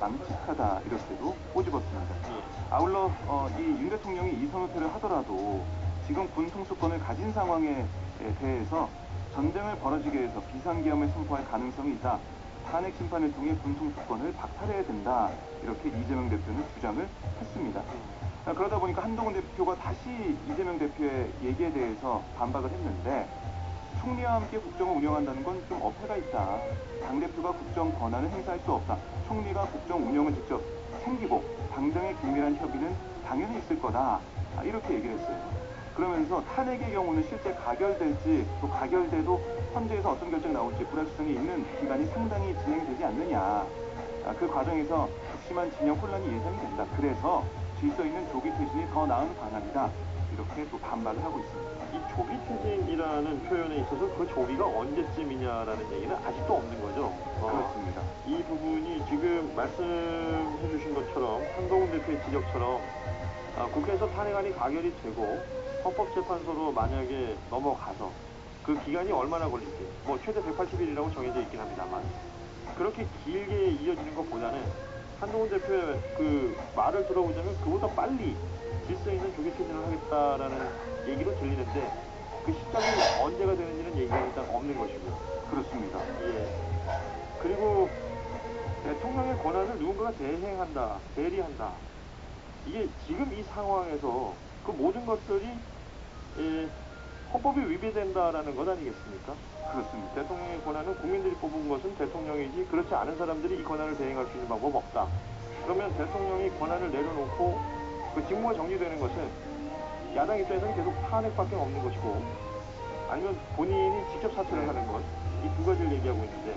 망측하다 이렇게도 꼬집었습니다. 아울러 이 윤 대통령이 이선 후퇴를 하더라도 지금 군 통수권을 가진 상황에 대해서 전쟁을 벌어지게 해서 비상계엄을 선포할 가능성이 있다. 탄핵 심판을 통해 군 통수권을 박탈해야 된다. 이렇게 이재명 대표는 주장을 했습니다. 그러다 보니까 한동훈 대표가 다시 이재명 대표의 얘기에 대해서 반박을 했는데 총리와 함께 국정을 운영한다는 건 좀 어폐가 있다. 당대표가 국정 권한을 행사할 수 없다. 총리가 국정 운영을 직접 챙기고 당정의 긴밀한 협의는 당연히 있을 거다. 이렇게 얘기를 했어요. 그러면서 탄핵의 경우는 실제 가결될지 또 가결돼도 헌재에서 어떤 결정이 나올지 불확실성이 있는 기간이 상당히 진행되지 않느냐. 그 과정에서 극심한 진영 혼란이 예상이 된다. 그래서 질서 있는 조기 퇴진이 더 나은 방안이다. 이렇게 또 반박을 하고 있습니다. 이 조기 퇴진이라는 표현에 있어서 그 조기가 언제쯤이냐라는 얘기는 아직도 없는 거죠. 그렇습니다. 이 부분이 지금 말씀해 주신 것처럼 한동훈 대표의 지적처럼 국회에서 탄핵안이 가결이 되고 헌법재판소로 만약에 넘어가서 그 기간이 얼마나 걸릴지 뭐 최대 180일이라고 정해져 있긴 합니다만 그렇게 길게 이어지는 것보다는 한동훈 대표의 그 말을 들어보자면 그보다 빨리 질서 있는 조기 퇴진을 하겠다라는 얘기로 들리는데 그 시점이 언제가 되는지는 얘기가 일단 없는 것이고요. 그렇습니다. 예. 그리고 대통령의 권한을 누군가가 대행한다, 대리한다. 이게 지금 이 상황에서 그 모든 것들이 헌법이 위배된다라는 것 아니겠습니까? 그렇습니다. 대통령의 권한은 국민들이 뽑은 것은 대통령이지 그렇지 않은 사람들이 이 권한을 대행할 수 있는 방법 없다. 그러면 대통령이 권한을 내려놓고 그 직무가 정리되는 것은 야당 입장에서는 계속 탄핵밖에 없는 것이고 아니면 본인이 직접 사퇴를 하는 것 이 두 가지를 얘기하고 있는데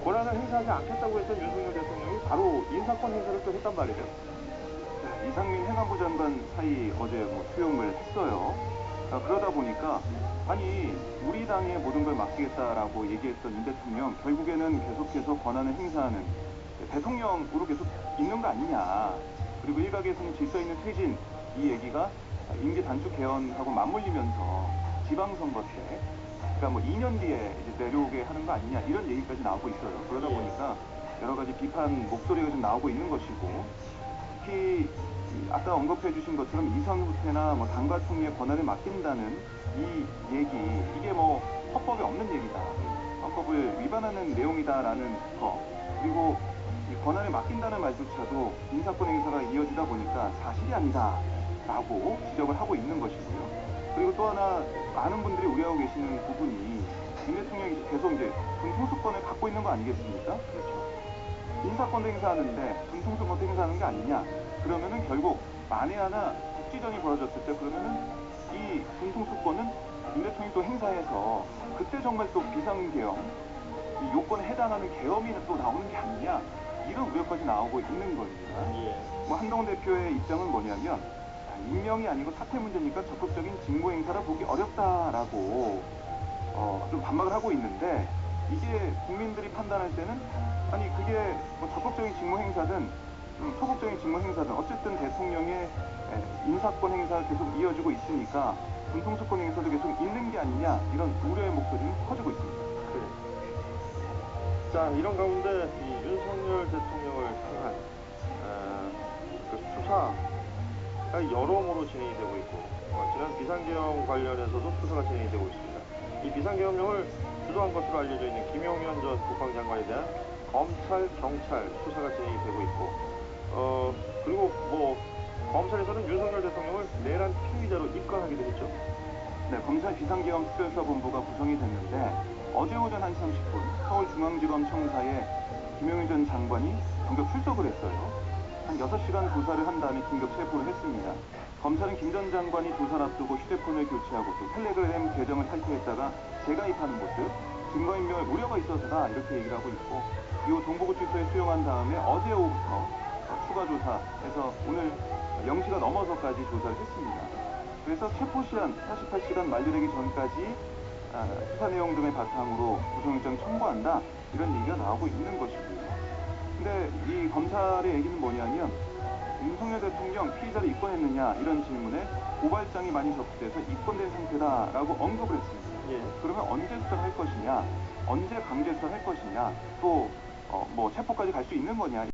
권한을 행사하지 않겠다고 했던 윤석열 대통령이 바로 인사권 행사를 또 했단 말이에요. 이상민 행안부 장관 사이 어제 수용을 했어요. 그러다 보니까 아니 우리 당에 모든 걸 맡기겠다라고 얘기했던 윤 대통령 결국에는 계속해서 권한을 행사하는 대통령으로 계속 있는 거 아니냐. 그리고 일각에서는 질서 있는 퇴진 이 얘기가 임기 단축 개헌하고 맞물리면서 지방선거 때 그러니까 2년 뒤에 이제 내려오게 하는 거 아니냐 이런 얘기까지 나오고 있어요. 그러다 보니까 여러 가지 비판 목소리가 좀 나오고 있는 것이고 특히 아까 언급해 주신 것처럼 이선 후퇴나 당과 총리의 권한을 맡긴다는 이 얘기 이게 헌법에 없는 얘기다. 헌법을 위반하는 내용이다라는 거 그리고 이 권한을 맡긴다는 말조차도 인사권 행사가 이어지다 보니까 사실이 아니다라고 지적을 하고 있는 것이고요. 그리고 또 하나 많은 분들이 우려하고 계시는 부분이 윤 대통령이 계속 이제 군 통수권을 갖고 있는 거 아니겠습니까? 그렇죠. 인사권도 행사하는데 군 통수권도 행사하는 게 아니냐? 그러면은 결국 만에 하나 국지전이 벌어졌을 때 그러면은 이 군 통수권은 윤 대통령이 또 행사해서 그때 정말 또 비상계엄 이 요건에 해당하는 계엄이 또 나오는 게 아니냐? 이런 우려까지 나오고 있는 겁니다. 한동훈 대표의 입장은 뭐냐면 임명이 아니고 사퇴 문제니까 적극적인 직무 행사를 보기 어렵다라고 좀 반박을 하고 있는데 이게 국민들이 판단할 때는 아니 그게 적극적인 직무 행사든 소극적인 직무 행사든 어쨌든 대통령의 인사권 행사가 계속 이어지고 있으니까 군통수권 행사도 계속 있는 게 아니냐 이런 우려의 목소리는 커지고 있습니다. 그래. 자 이런 가운데 이 윤석열 대통령을 향한 그 수사가 여러모로 진행이 되고 있고 지난 비상계엄 관련해서도 수사가 진행이 되고 있습니다. 이 비상계엄령을 주도한 것으로 알려져 있는 김용현 전 국방장관에 대한 검찰, 경찰 수사가 진행이 되고 있고 그리고 검찰에서는 윤석열 대통령을 내란 피의자로 입건하기도 했죠. 네, 검찰 비상계엄 특별수사본부가 구성이 됐는데 어제 오전 1시 30분 서울중앙지검 청사에 김용현 전 장관이 전격 출석을 했어요. 한 6시간 조사를 한 다음에 긴급 체포를 했습니다. 검찰은 김 전 장관이 조사를 앞두고 휴대폰을 교체하고 또 텔레그램 계정을 탈퇴했다가 재가입하는 모습, 증거인멸 우려가 있어서다 이렇게 얘기를 하고 있고 이후 동부구치소에 수용한 다음에 어제 오후부터 추가 조사해서 오늘 0시가 넘어서까지 조사를 했습니다. 그래서 체포시한 48시간 만료되기 전까지 수사 내용 등을 바탕으로 구속영장 청구한다 이런 얘기가 나오고 있는 것이고요. 근데 이 검찰의 얘기는 뭐냐면 윤석열 대통령 피의자를 입건했느냐 이런 질문에 고발장이 많이 접수돼서 입건된 상태다라고 언급을 했습니다. 그러면 언제 수사를 할 것이냐, 언제 강제 수사를 할 것이냐, 또 체포까지 갈 수 있는 거냐